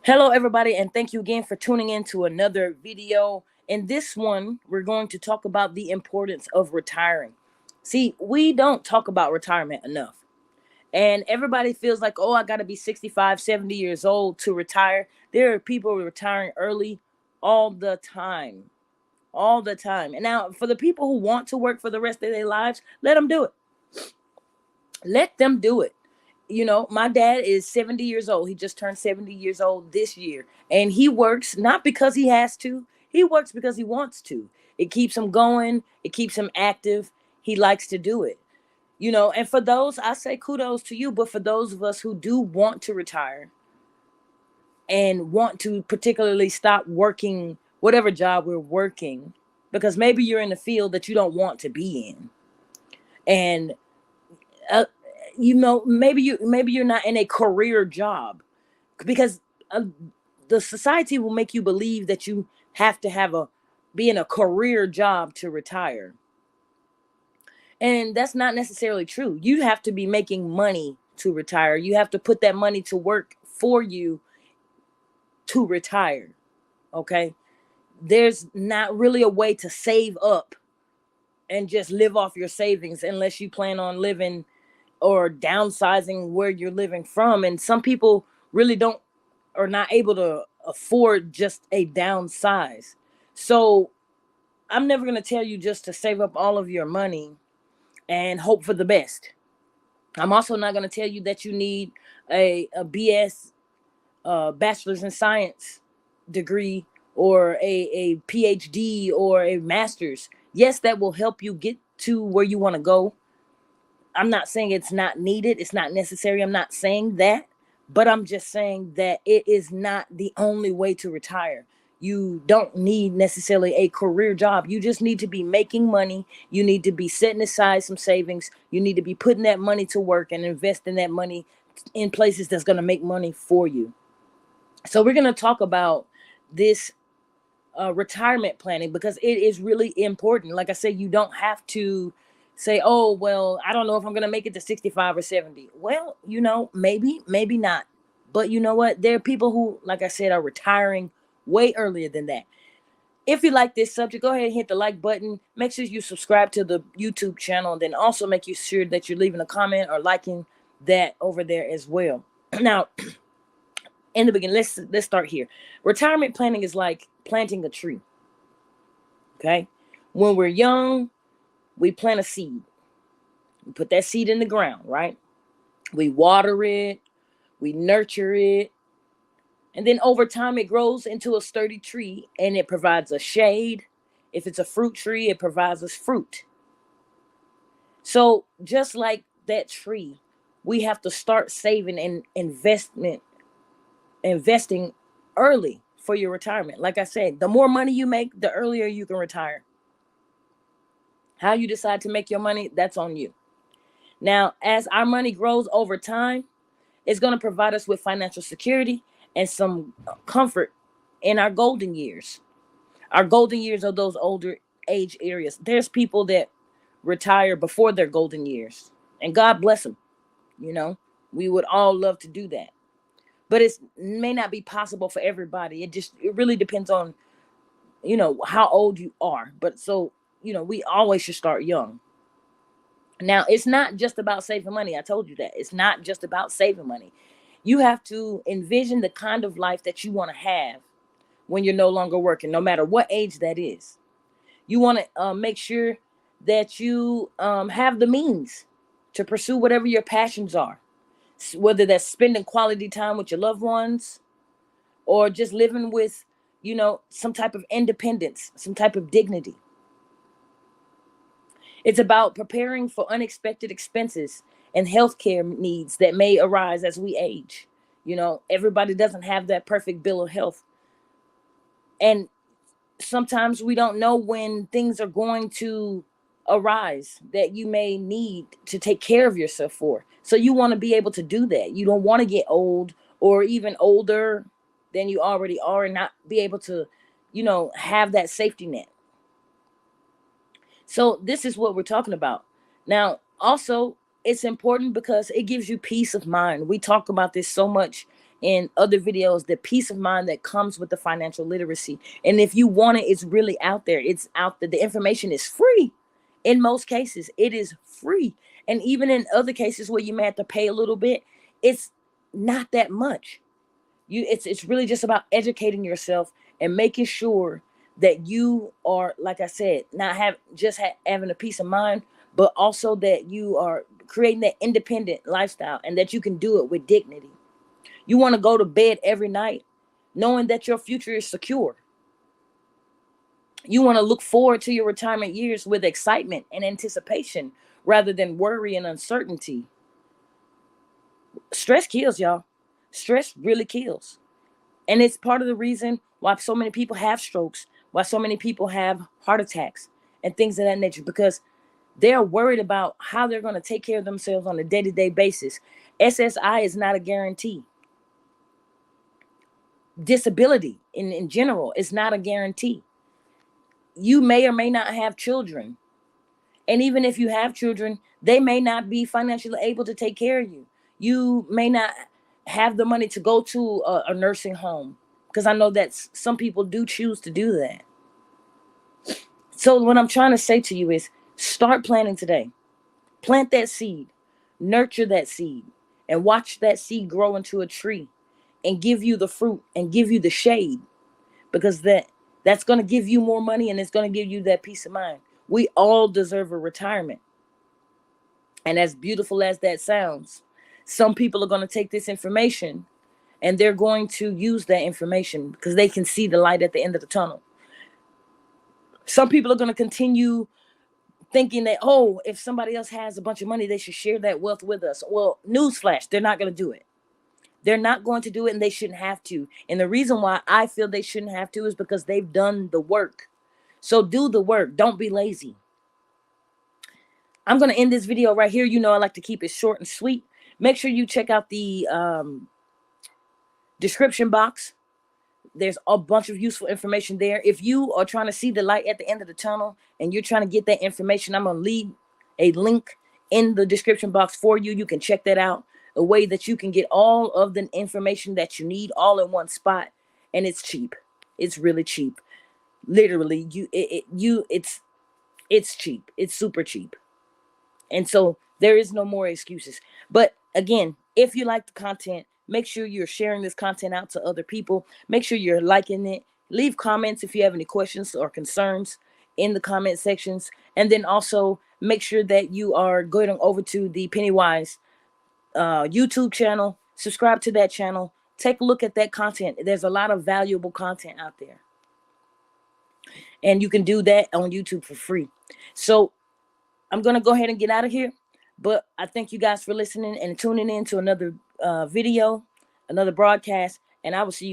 Hello, everybody, and thank you again for tuning in to another video. In this one, we're going to talk about the importance of retiring. See, we don't talk about retirement enough. And everybody feels like, oh, I got to be 65, 70 years old to retire. There are people retiring early all the time. All the time. And now, for the people who want to work for the rest of their lives, let them do it. Let them do it. My dad is 70 years old. He just turned 70 years old this year. And he works not because he has to, he works because he wants to. It keeps him going, it keeps him active. He likes to do it. And for those, I say kudos to you. But for those of us who do want to retire and want to particularly stop working whatever job we're working, because maybe you're in a field that you don't want to be in. And uh, maybe you're not in a career job because the society will make you believe that you have to be in a career job to retire, and that's not necessarily true. You have to be making money to retire. You have to put that money to work for you to retire. Okay, there's not really a way to save up and just live off your savings unless you plan on living or downsizing where you're living from. And some people really don't are not able to afford just a downsize. So I'm never going to tell you just to save up all of your money and hope for the best. I'm also not going to tell you that you need a BS, bachelor's in science degree, or a PhD or a master's. Yes, that will help you get to where you want to go. I'm not saying it's not needed, it's not necessary. I'm not saying that, but I'm just saying that it is not the only way to retire. You don't need necessarily a career job. You just need to be making money. You need to be setting aside some savings. You need to be putting that money to work and investing that money in places that's going to make money for you. So we're going to talk about this retirement planning because it is really important. Like I said, you don't have to say, oh, well, I don't know if I'm going to make it to 65 or 70. Well, maybe not. But you know what? There are people who, like I said, are retiring way earlier than that. If you like this subject, go ahead and hit the like button. Make sure you subscribe to the YouTube channel, and then also make you sure that you're leaving a comment or liking that over there as well. Now, in the beginning, let's start here. Retirement planning is like planting a tree. Okay? When we're young, we plant a seed. We put that seed in the ground, right? We water it, we nurture it, and then over time it grows into a sturdy tree and it provides us shade. If it's a fruit tree, it provides us fruit. So just like that tree, we have to start saving and investing early for your retirement. Like I said, the more money you make, the earlier you can retire. How you decide to make your money, that's on you. Now, as our money grows over time, it's going to provide us with financial security and some comfort in our golden years. Our golden years are those older age areas. There's people that retire before their golden years, and God bless them. We would all love to do that, but it may not be possible for everybody. It really depends on how old you are. But so we always should start young. Now, it's not just about saving money. I told you that. It's not just about saving money. You have to envision the kind of life that you want to have when you're no longer working, no matter what age that is. You want to make sure that you have the means to pursue whatever your passions are, whether that's spending quality time with your loved ones or just living with, some type of independence, some type of dignity. It's about preparing for unexpected expenses and healthcare needs that may arise as we age. Everybody doesn't have that perfect bill of health. And sometimes we don't know when things are going to arise that you may need to take care of yourself for. So you want to be able to do that. You don't want to get old or even older than you already are and not be able to, have that safety net. So this is what we're talking about. Now, also, it's important because it gives you peace of mind. We talk about this so much in other videos, the peace of mind that comes with the financial literacy. And if you want it, it's really out there. It's out there. The information is free. In most cases, it is free. And even in other cases where you may have to pay a little bit, it's not that much. It's really just about educating yourself and making sure that you are, like I said, not having a peace of mind, but also that you are creating that independent lifestyle and that you can do it with dignity. You want to go to bed every night knowing that your future is secure. You want to look forward to your retirement years with excitement and anticipation rather than worry and uncertainty. Stress kills, y'all. Stress really kills. And it's part of the reason why so many people have strokes, why so many people have heart attacks and things of that nature, because they're worried about how they're going to take care of themselves on a day-to-day basis. SSI is not a guarantee. Disability in general is not a guarantee. You may or may not have children. And even if you have children, they may not be financially able to take care of you. You may not have the money to go to a nursing home, because I know that some people do choose to do that. So what I'm trying to say to you is start planning today. Plant that seed, nurture that seed, and watch that seed grow into a tree and give you the fruit and give you the shade, because that's going to give you more money and it's going to give you that peace of mind. We all deserve a retirement. And as beautiful as that sounds, some people are going to take this information and they're going to use that information because they can see the light at the end of the tunnel. Some people are going to continue thinking that, oh, if somebody else has a bunch of money, they should share that wealth with us. Well, newsflash, they're not going to do it. They're not going to do it, and they shouldn't have to. And the reason why I feel they shouldn't have to is because they've done the work. So do the work. Don't be lazy. I'm going to end this video right here. You know I like to keep it short and sweet. Make sure you check out the description box. There's a bunch of useful information there. If you are trying to see the light at the end of the tunnel and you're trying to get that information, I'm going to leave a link in the description box for you. You can check that out. A way that you can get all of the information that you need all in one spot, and it's cheap. It's really cheap. Literally, it's cheap. It's super cheap. And so there is no more excuses. But again, if you like the content, make sure you're sharing this content out to other people. Make sure you're liking it. Leave comments if you have any questions or concerns in the comment sections. And then also make sure that you are going over to the Pennywise YouTube channel. Subscribe to that channel. Take a look at that content. There's a lot of valuable content out there. And you can do that on YouTube for free. So I'm going to go ahead and get out of here. But I thank you guys for listening and tuning in to another video, another broadcast. And I will see you guys.